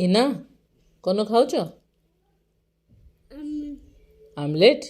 Ihina, କ'ଣ ଖାଉଛ? Omelette?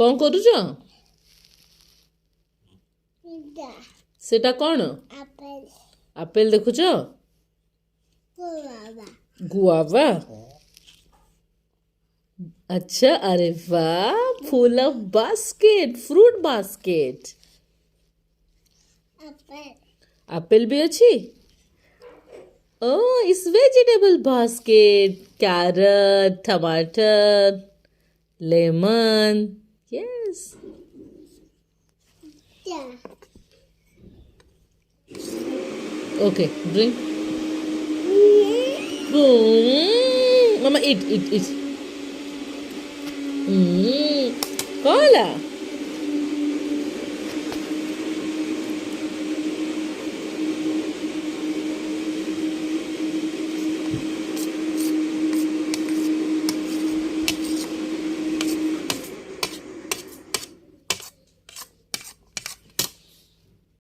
କ'ଣ କରୁଛ? ସେଟା କ'ଣ? ଆପେଲ ଦେଖୁଛ? ଗୁଆଭା? अच्छा, अरे वाह, full of basket, fruit basket. Apple भी अच्छी. Oh, it's vegetable basket. Carrot, tomato, lemon. Yes. Okay, drink. Mama, eat. Cola.